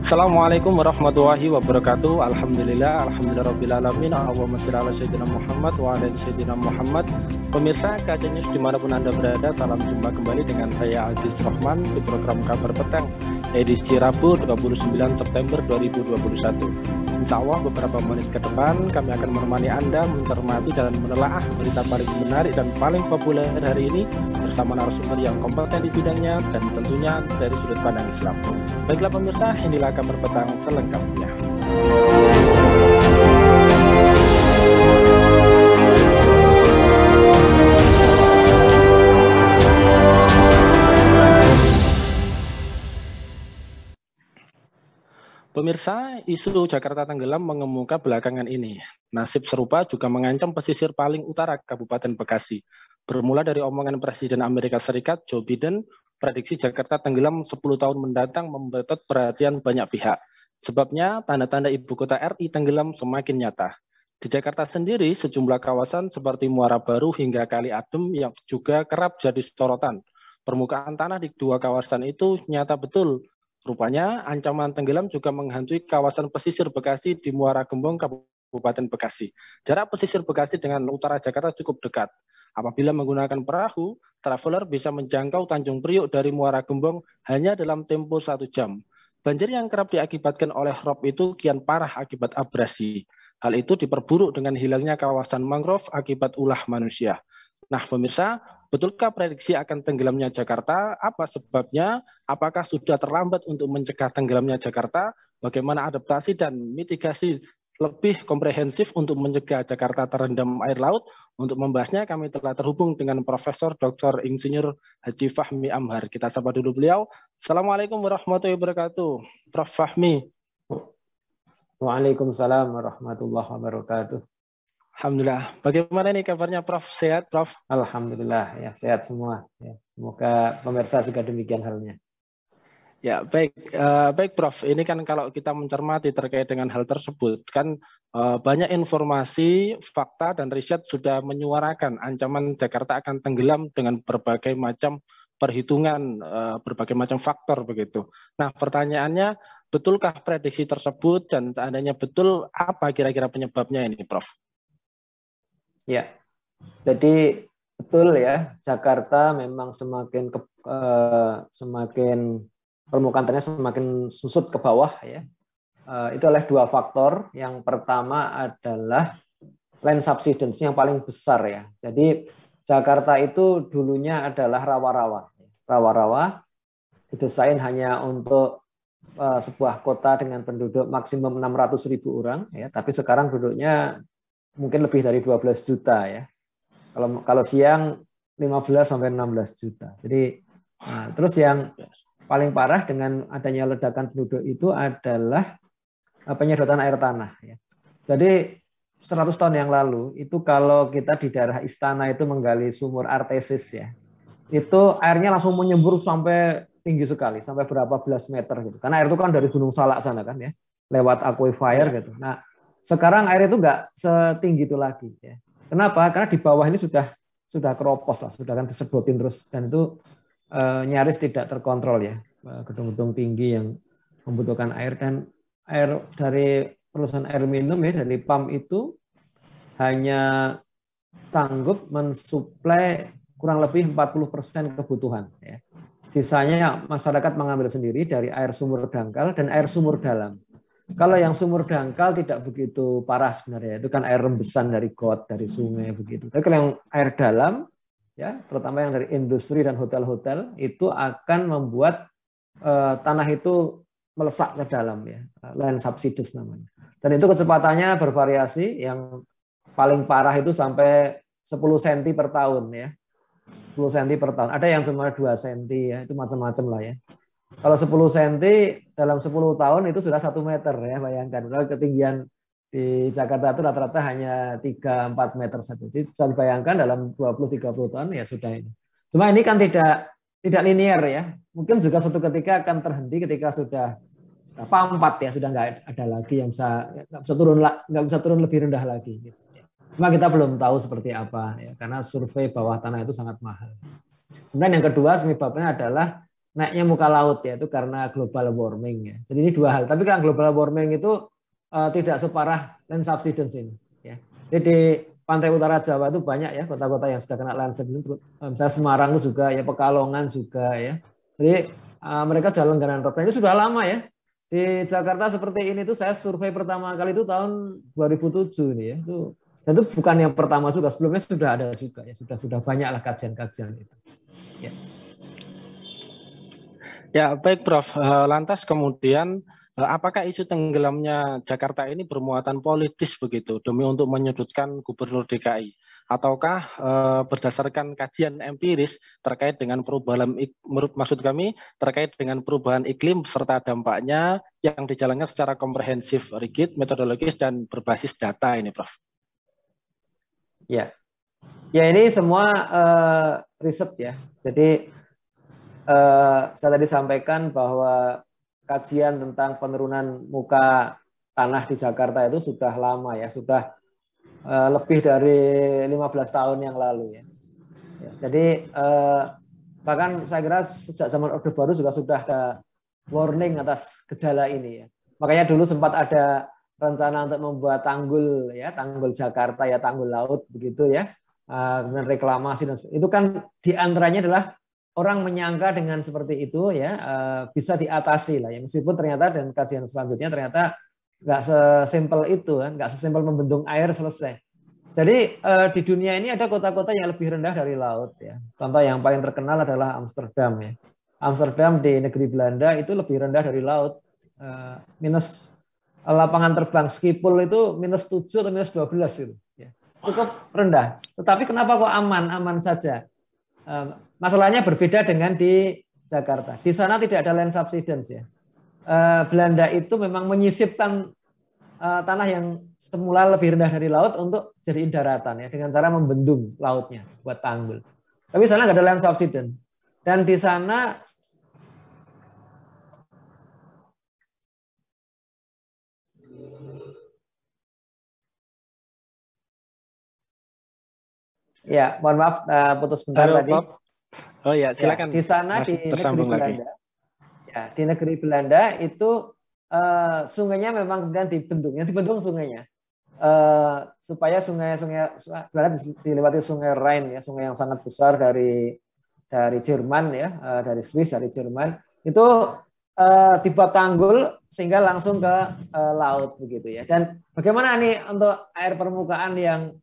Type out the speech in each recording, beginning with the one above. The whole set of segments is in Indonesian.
Assalamualaikum warahmatullahi wabarakatuh. Alhamdulillahirobbilalamin. Allahumma shalli ala sayyidina Muhammad wa ala ali sayyidina Muhammad. Pemirsa KC News dimanapun Anda berada, salam jumpa kembali dengan saya Aziz Rahman di program Kabar Petang edisi Rabu 29 September 2021. Insya Allah beberapa menit ke depan kami akan menemani Anda mencermati dan menelaah berita paling menarik dan paling populer hari ini bersama narasumber yang kompeten di bidangnya dan tentunya dari sudut pandang Islam. Baiklah pemirsa, inilah Kabar Petang selengkapnya. Pemirsa, isu Jakarta tenggelam mengemuka belakangan ini. Nasib serupa juga mengancam pesisir paling utara Kabupaten Bekasi. Bermula dari omongan Presiden Amerika Serikat, Joe Biden, prediksi Jakarta tenggelam 10 tahun mendatang membetot perhatian banyak pihak. Sebabnya, tanda-tanda ibu kota RI tenggelam semakin nyata. Di Jakarta sendiri, sejumlah kawasan seperti Muara Baru hingga Kali Adem yang juga kerap jadi sorotan. Permukaan tanah di dua kawasan itu nyata betul. Rupanya, ancaman tenggelam juga menghantui kawasan pesisir Bekasi di Muara Gembong, Kabupaten Bekasi. Jarak pesisir Bekasi dengan utara Jakarta cukup dekat. Apabila menggunakan perahu, traveler bisa menjangkau Tanjung Priuk dari Muara Gembong hanya dalam tempo 1 jam. Banjir yang kerap diakibatkan oleh rob itu kian parah akibat abrasi. Hal itu diperburuk dengan hilangnya kawasan mangrove akibat ulah manusia. Nah, pemirsa, betulkah prediksi akan tenggelamnya Jakarta? Apa sebabnya? Apakah sudah terlambat untuk mencegah tenggelamnya Jakarta? Bagaimana adaptasi dan mitigasi lebih komprehensif untuk mencegah Jakarta terendam air laut? Untuk membahasnya, kami telah terhubung dengan Profesor Dr. Insinyur Haji Fahmi Amhar. Kita sapa dulu beliau. Assalamualaikum warahmatullahi wabarakatuh. Prof. Fahmi. Waalaikumsalam warahmatullahi wabarakatuh. Alhamdulillah. Bagaimana nih kabarnya Prof? Sehat, Prof? Alhamdulillah, ya sehat semua. Ya, semoga pemirsa juga demikian halnya. Ya, baik, baik Prof. Ini kan kalau kita mencermati terkait dengan hal tersebut, kan banyak informasi, fakta, dan riset sudah menyuarakan ancaman Jakarta akan tenggelam dengan berbagai macam perhitungan, berbagai macam faktor begitu. Nah, pertanyaannya, betulkah prediksi tersebut dan seandainya betul, apa kira-kira penyebabnya ini, Prof? Ya, jadi betul ya, Jakarta memang semakin permukaan tanahnya semakin susut ke bawah ya. Itu oleh dua faktor. Yang pertama adalah land subsidence yang paling besar ya. Jadi Jakarta itu dulunya adalah rawa-rawa. Rawa-rawa didesain hanya untuk sebuah kota dengan penduduk maksimum 600.000 orang ya, tapi sekarang penduduknya mungkin lebih dari 12 juta ya. Kalau siang 15 sampai 16 juta. Jadi terus yang paling parah dengan adanya ledakan penduduk itu adalah penyedotan air tanah ya. Jadi 100 tahun yang lalu itu kalau kita di daerah Istana itu menggali sumur artesis ya. Itu airnya langsung menyembur sampai tinggi sekali, sampai berapa belas meter gitu. Karena air itu kan dari Gunung Salak sana kan ya, lewat aquifer gitu. Nah, sekarang air itu nggak setinggi itu lagi. Ya. Kenapa? Karena di bawah ini sudah keropos lah, sudah kan disedotin terus dan itu nyaris tidak terkontrol ya. Gedung-gedung tinggi yang membutuhkan air dan air dari perusahaan air minum ya dari PAM itu hanya sanggup mensuplai kurang lebih 40% kebutuhan. Ya. Sisanya masyarakat mengambil sendiri dari air sumur dangkal dan air sumur dalam. Kalau yang sumur dangkal tidak begitu parah sebenarnya, itu kan air rembesan dari got, dari sungai begitu. Tapi kalau yang air dalam, ya terutama yang dari industri dan hotel-hotel, itu akan membuat tanah itu melesak ke dalam ya, land subsidence namanya. Dan itu kecepatannya bervariasi, yang paling parah itu sampai 10 cm per tahun ya, 10 cm per tahun. Ada yang cuma 2 cm ya, itu macam-macam lah ya. Kalau 10 cm dalam 10 tahun itu sudah 1 meter ya, bayangkan. Kalau ketinggian di Jakarta itu rata-rata hanya 3-4 meter saja. Jadi bisa dibayangkan dalam 20-30 tahun ya sudah ini. Cuma ini kan tidak linear ya. Mungkin juga suatu ketika akan terhenti ketika sudah pampat ya, sudah nggak ada lagi yang nggak bisa turun lebih rendah lagi. Gitu. Cuma kita belum tahu seperti apa ya, karena survei bawah tanah itu sangat mahal. Kemudian yang kedua sebabnya adalah naiknya muka laut ya, itu karena global warming ya. Jadi ini dua hal. Tapi kan global warming itu tidak separah land subsidence ini. Ya. Jadi di pantai utara Jawa itu banyak ya kota-kota yang sudah kena land subsidence. Misalnya Semarang itu juga ya, Pekalongan juga ya. Jadi mereka sudah langganan rob. Ini sudah lama ya. Di Jakarta seperti ini tuh saya survei pertama kali itu tahun 2007 nih ya. Dan itu bukan yang pertama juga, sebelumnya sudah ada juga ya, sudah banyak lah kajian-kajian itu. Ya. Ya, baik Prof. Lantas kemudian apakah isu tenggelamnya Jakarta ini bermuatan politis begitu demi untuk menyudutkan Gubernur DKI? Ataukah berdasarkan kajian empiris terkait dengan perubahan, maksud kami terkait dengan perubahan iklim serta dampaknya yang dijalankan secara komprehensif, rigid, metodologis, dan berbasis data ini, Prof? Ya, ya ini semua riset ya. Jadi saya tadi sampaikan bahwa kajian tentang penurunan muka tanah di Jakarta itu sudah lama ya, sudah lebih dari 15 tahun yang lalu ya. Jadi bahkan saya kira sejak zaman Orde Baru juga sudah ada warning atas gejala ini ya. Makanya dulu sempat ada rencana untuk membuat tanggul ya, tanggul Jakarta ya, tanggul laut begitu ya. Kemudian reklamasi dan itu kan diantaranya adalah orang menyangka dengan seperti itu ya bisa diatasi lah ya, meskipun ternyata dan kajian selanjutnya ternyata nggak sesimpel itu kan, nggak sesimpel membendung air selesai. Jadi di dunia ini ada kota-kota yang lebih rendah dari laut ya. Contoh yang paling terkenal adalah Amsterdam ya. Amsterdam di negeri Belanda itu lebih rendah dari laut, minus lapangan terbang Schiphol itu -7 atau -12 gitu. Ya. Cukup rendah. Tetapi kenapa kok aman saja? Masalahnya berbeda dengan di Jakarta. Di sana tidak ada land subsidence ya. Belanda itu memang menyisipkan tanah yang semula lebih rendah dari laut untuk jadiin daratan ya, dengan cara membendung lautnya buat tanggul. Tapi di sana nggak ada land subsidence. Dan di sana ya, mohon maaf putus sebentar tadi. Oh ya, silakan. Ya, di sana di negeri Belanda. Ya, di negeri Belanda itu sungainya memang kemudian dibendung sungainya supaya sungai-sungai Belanda dilewati sungai Rhine ya, sungai yang sangat besar dari Jerman ya, dari Swiss, dari Jerman itu dibuat tanggul sehingga langsung ke laut begitu ya. Dan bagaimana nih untuk air permukaan yang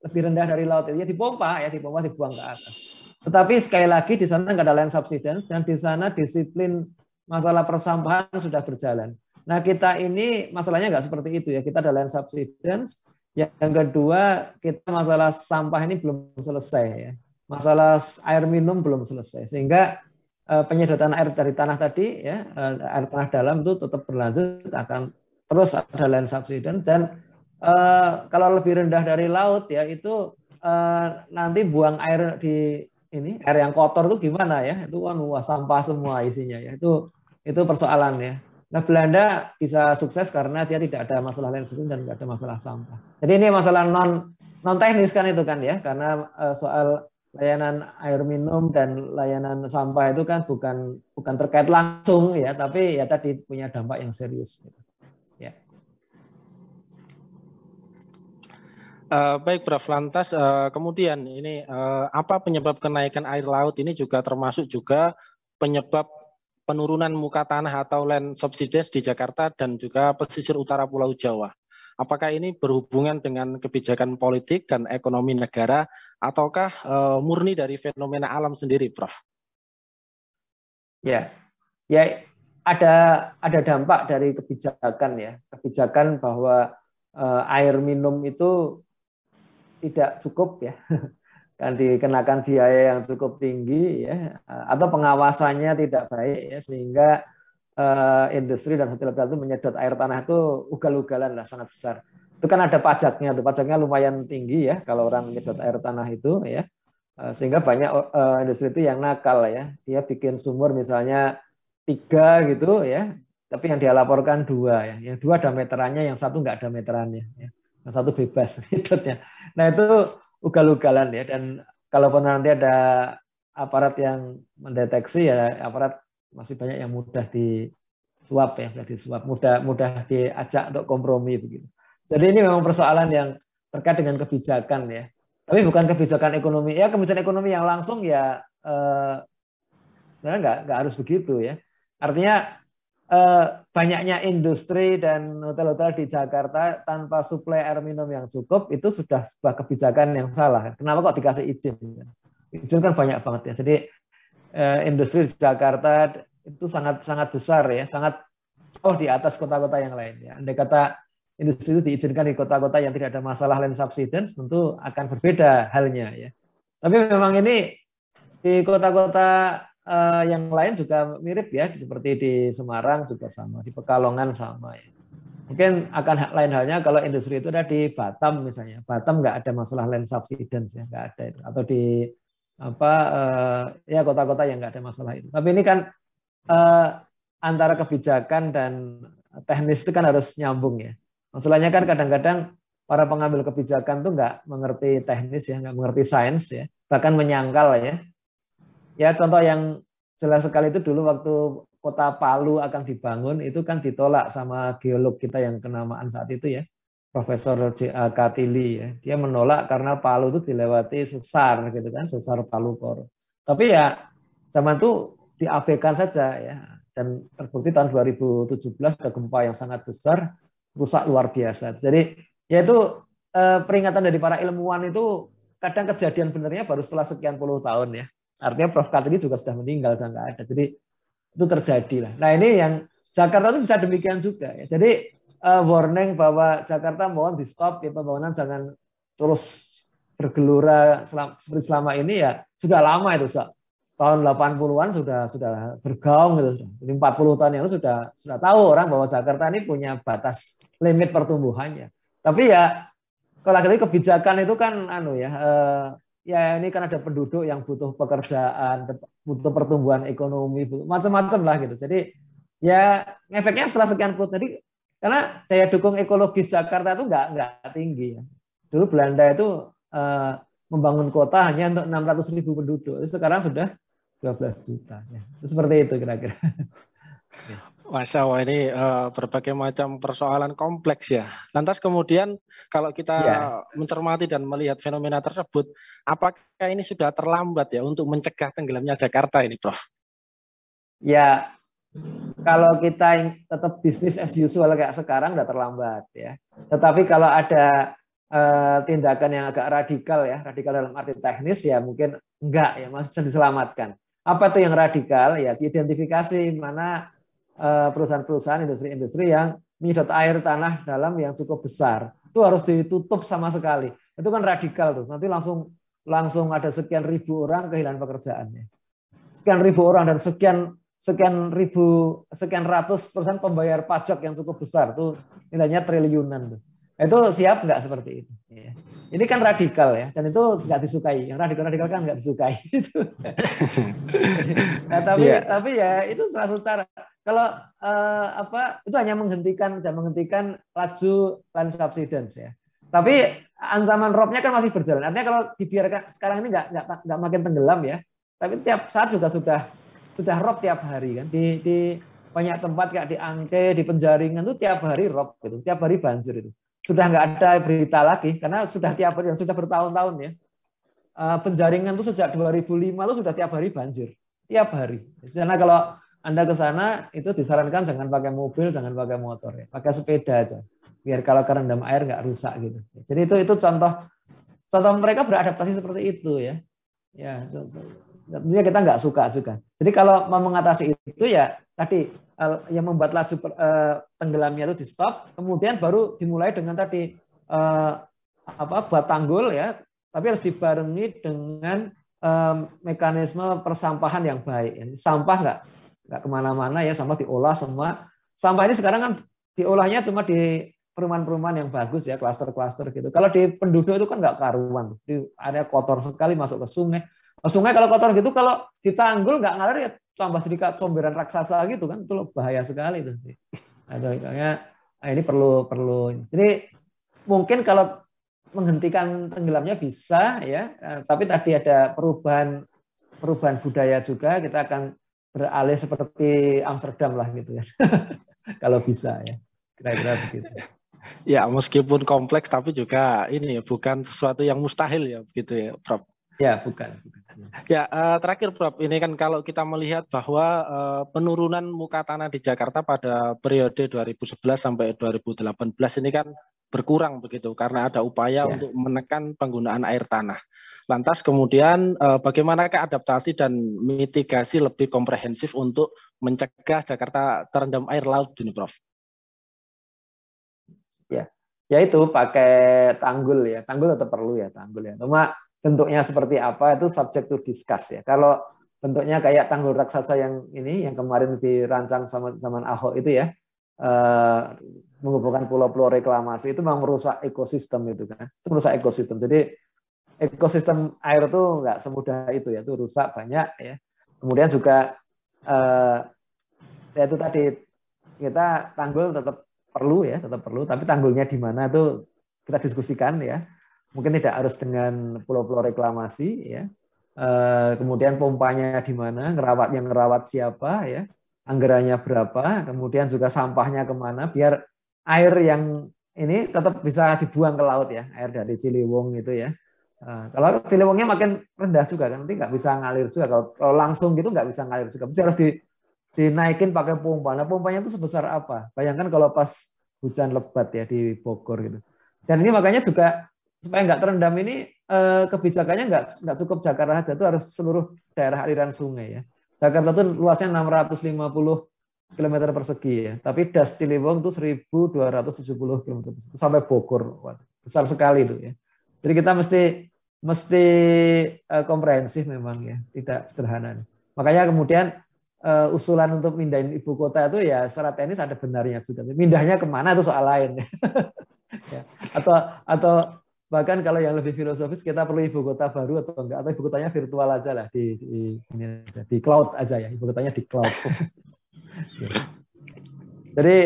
lebih rendah dari laut itu ya dipompa dibuang ke atas. Tetapi sekali lagi di sana nggak ada land subsidence dan di sana disiplin masalah persampahan sudah berjalan. Nah kita ini masalahnya nggak seperti itu ya, kita ada land subsidence. Yang kedua kita masalah sampah ini belum selesai ya, masalah air minum belum selesai sehingga penyedotan air dari tanah tadi ya, air tanah dalam itu tetap berlanjut, akan terus ada land subsidence. Dan kalau lebih rendah dari laut ya itu nanti buang air di ini, air yang kotor itu gimana ya, itu kan sampah semua isinya ya, itu persoalan ya. Nah Belanda bisa sukses karena dia tidak ada masalah land subsidence dan tidak ada masalah sampah. Jadi ini masalah non teknis kan itu kan ya, karena soal layanan air minum dan layanan sampah itu kan bukan terkait langsung ya, tapi ya tadi punya dampak yang serius. Ya. Baik Prof, lantas kemudian ini apa penyebab kenaikan air laut ini juga termasuk juga penyebab penurunan muka tanah atau land subsidence di Jakarta dan juga pesisir utara Pulau Jawa. Apakah ini berhubungan dengan kebijakan politik dan ekonomi negara ataukah murni dari fenomena alam sendiri, Prof? Ya, ada dampak dari kebijakan ya, kebijakan bahwa air minum itu tidak cukup ya, kan dikenakan biaya yang cukup tinggi ya, atau pengawasannya tidak baik ya, sehingga industri dan hotel-hotel itu menyedot air tanah itu ugal-ugalan lah, sangat besar. Itu kan ada pajaknya, tuh pajaknya lumayan tinggi ya kalau orang menyedot air tanah itu ya, sehingga banyak industri itu yang nakal ya, dia bikin sumur misalnya 3 gitu ya, tapi yang dia laporkan 2 ya, yang 2 ada meterannya, yang 1 nggak ada meterannya ya. Yang 1 bebas hidupnya. Nah itu ugal-ugalan ya, dan kalaupun nanti ada aparat yang mendeteksi ya, aparat masih banyak yang mudah disuap ya, mudah diajak untuk kompromi begitu. Jadi ini memang persoalan yang terkait dengan kebijakan ya. Tapi bukan kebijakan ekonomi. Ya kebijakan ekonomi yang langsung ya sebenarnya nggak harus begitu ya. Artinya banyaknya industri dan hotel-hotel di Jakarta tanpa suplai air minum yang cukup itu sudah sebuah kebijakan yang salah. Kenapa kok dikasih izin? Izin kan banyak banget ya. Jadi industri di Jakarta itu sangat sangat besar ya, sangat jauh di atas kota-kota yang lain ya. Andai kata industri itu diizinkan di kota-kota yang tidak ada masalah land subsidence, tentu akan berbeda halnya ya. Tapi memang ini di kota-kota yang lain juga mirip ya, seperti di Semarang juga sama, di Pekalongan sama ya. Mungkin akan lain halnya kalau industri itu ada di Batam misalnya. Batam nggak ada masalah land subsidence ya, nggak ada itu. Atau di ya kota-kota yang nggak ada masalah itu. Tapi ini kan antara kebijakan dan teknis itu kan harus nyambung ya. Masalahnya kan kadang-kadang para pengambil kebijakan tuh nggak mengerti teknis ya, nggak mengerti sains ya, bahkan menyangkal ya. Ya contoh yang jelas sekali itu dulu waktu kota Palu akan dibangun itu kan ditolak sama geolog kita yang kenamaan saat itu ya, Profesor J.A. Katili ya. Dia menolak karena Palu itu dilewati sesar gitu kan, sesar Palu Koro. Tapi ya zaman itu diabaikan saja ya. Dan terbukti tahun 2017 ada gempa yang sangat besar, rusak luar biasa. Jadi ya itu peringatan dari para ilmuwan itu kadang kejadian benernya baru setelah sekian puluh tahun ya. Artinya Prof. Katili juga sudah meninggal, sudah nggak ada. Jadi itu terjadi lah. Nah ini yang Jakarta itu bisa demikian juga ya. Jadi warning bahwa Jakarta mohon di stop ya, pembangunan jangan terus bergelora seperti selama ini ya sudah lama itu tahun 80-an sudah bergaung gitu. Jadi 40 tahun yang lalu sudah tahu orang bahwa Jakarta ini punya batas limit pertumbuhannya. Tapi ya kalau lagi kebijakan itu kan ya ini kan ada penduduk yang butuh pekerjaan, butuh pertumbuhan ekonomi, macam-macam lah gitu. Jadi ya efeknya setelah sekian puluh tadi karena daya dukung ekologis Jakarta itu nggak tinggi ya. Dulu Belanda itu membangun kota hanya untuk 600.000 penduduk. Sekarang sudah 12 juta. Ya. Seperti itu kira-kira. Masya Allah, ini berbagai macam persoalan kompleks ya. Lantas kemudian kalau kita mencermati dan melihat fenomena tersebut, apakah ini sudah terlambat ya untuk mencegah tenggelamnya Jakarta ini, Prof? Ya, kalau kita tetap bisnis as usual kayak sekarang udah terlambat ya. Tetapi kalau ada tindakan yang agak radikal ya, radikal dalam arti teknis ya mungkin enggak ya, masih bisa diselamatkan. Apa itu yang radikal? Ya diidentifikasi mana perusahaan-perusahaan, industri-industri yang menyedot air tanah dalam yang cukup besar. Itu harus ditutup sama sekali. Itu kan radikal tuh. Nanti langsung ada sekian ribu orang kehilangan pekerjaannya. Sekian ribu orang dan sekian ratus persen pembayar pajak yang cukup besar tuh nilainya triliunan tuh. Itu siap nggak seperti itu? Ya. Ini kan radikal ya, dan itu nggak disukai. Yang radikal kan nggak disukai. Nah, tapi ya itu salah satu cara. Kalau itu hanya menghentikan laju land subsidence ya. Tapi ancaman robnya kan masih berjalan. Artinya kalau dibiarkan sekarang ini nggak makin tenggelam ya. Tapi tiap saat juga sudah rob tiap hari kan. Di banyak tempat kayak di Angke, di Penjaringan itu tiap hari rob gitu, tiap hari banjir itu. Sudah nggak ada berita lagi karena sudah tiap hari, sudah bertahun-tahun ya. Penjaringan itu sejak 2005 itu sudah tiap hari banjir, tiap hari. Karena kalau Anda ke sana itu disarankan jangan pakai mobil, jangan pakai motor ya, pakai sepeda aja. Biar kalau kerendam air nggak rusak gitu. Jadi itu contoh mereka beradaptasi seperti itu ya. Ya, tentunya kita nggak suka juga. Jadi kalau mau mengatasi itu ya tadi yang membuat laju tenggelamnya itu di stop, kemudian baru dimulai dengan tadi buat tanggul ya, tapi harus dibarengi dengan mekanisme persampahan yang baik. Sampah nggak kemana-mana ya, sampah diolah semua. Sampah ini sekarang kan diolahnya cuma di perumahan-perumahan yang bagus ya, klaster-klaster gitu. Kalau di penduduk itu kan nggak karuan, di area kotor sekali masuk ke sungai. Sungai kalau kotor gitu, kalau ditanggul nggak ngalir ya tambah sedikit comberan raksasa gitu kan, itu bahaya sekali itu. Ini perlu. Jadi mungkin kalau menghentikan tenggelamnya bisa ya, tapi tadi ada perubahan budaya juga. Kita akan beralih seperti Amsterdam lah gitu ya. Kalau bisa ya. Kira-kira begitu. Ya, meskipun kompleks tapi juga ini bukan sesuatu yang mustahil ya begitu ya, Prof. Ya, bukan. Ya, terakhir Prof, ini kan kalau kita melihat bahwa penurunan muka tanah di Jakarta pada periode 2011 sampai 2018 ini kan berkurang begitu karena ada upaya untuk menekan penggunaan air tanah. Lantas kemudian bagaimanakah adaptasi dan mitigasi lebih komprehensif untuk mencegah Jakarta terendam air laut ini, Prof? Ya itu pakai tanggul ya. Tanggul tetap perlu ya, tanggul ya. Cuma bentuknya seperti apa itu subject to discuss ya. Kalau bentuknya kayak tanggul raksasa yang ini yang kemarin dirancang sama zaman Ahok itu ya, menghubungkan pulau-pulau reklamasi itu memang merusak ekosistem itu kan. Itu merusak ekosistem. Jadi ekosistem air itu nggak semudah itu ya, itu rusak banyak ya. Kemudian juga ya itu tadi kita tanggul tetap perlu ya, tetap perlu, tapi tanggulnya di mana itu kita diskusikan ya. Mungkin tidak harus dengan pulau-pulau reklamasi ya. Kemudian pompanya di mana, yang ngerawat siapa ya, anggarannya berapa, kemudian juga sampahnya kemana, biar air yang ini tetap bisa dibuang ke laut ya, air dari Ciliwung itu ya. Kalau Ciliwungnya makin rendah juga kan, nanti nggak bisa ngalir juga. Kalau langsung gitu nggak bisa ngalir juga, mesti harus dinaikin pakai pompa. Nah, pompanya itu sebesar apa? Bayangkan kalau pas hujan lebat ya di Bogor gitu. Dan ini makanya juga supaya nggak terendam ini kebijakannya nggak cukup Jakarta saja, itu harus seluruh daerah aliran sungai ya. Jakarta itu luasnya 650 km persegi ya, tapi das Ciliwung itu 1.270 km persegi sampai Bogor. Wah, besar sekali itu ya. Jadi kita mesti komprehensif memang ya, tidak sederhana. Makanya kemudian usulan untuk mindahin ibu kota itu ya secara teknis ada benarnya juga. Mindahnya kemana itu soal lain. Ya. Atau bahkan kalau yang lebih filosofis kita perlu ibu kota baru atau enggak, atau ibu kotanya virtual aja lah di cloud aja ya, ibu kotanya di cloud. Jadi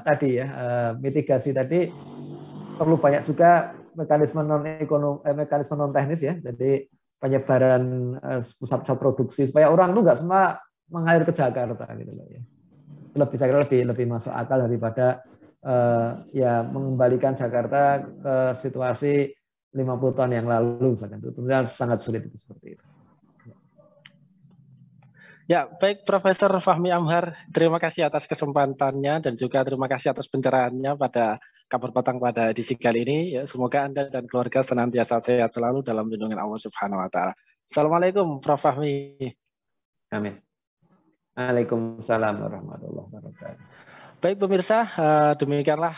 tadi ya mitigasi tadi perlu banyak juga mekanisme non teknis ya. Jadi penyebaran pusat-pusat produksi supaya orang tuh nggak semua mengalir ke Jakarta gitu loh ya. Saya kira lebih masuk akal daripada ya mengembalikan Jakarta ke situasi 50 tahun yang lalu misalkan. Itu tentunya sangat sulit itu seperti itu. Ya, baik Profesor Fahmi Amhar, terima kasih atas kesempatannya dan juga terima kasih atas pencerahannya pada Kabar Petang pada edisi kali ini. Ya, semoga Anda dan keluarga senantiasa sehat selalu dalam lindungan Allah Subhanahu wa taala. Assalamualaikum Prof. Fahmi. Amin. Waalaikumsalam warahmatullahi wabarakatuh. Baik pemirsa, demikianlah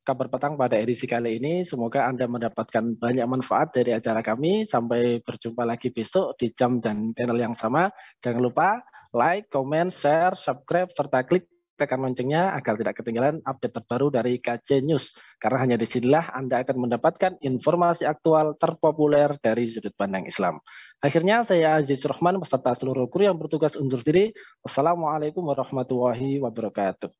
Kabar Petang pada edisi kali ini. Semoga Anda mendapatkan banyak manfaat dari acara kami. Sampai berjumpa lagi besok di jam dan channel yang sama. Jangan lupa like, comment, share, subscribe, serta klik tekan loncengnya agar tidak ketinggalan update terbaru dari KJ News. Karena hanya disinilah Anda akan mendapatkan informasi aktual terpopuler dari sudut pandang Islam. Akhirnya saya Aziz Rahman beserta seluruh kru yang bertugas undur diri. Wassalamualaikum warahmatullahi wabarakatuh.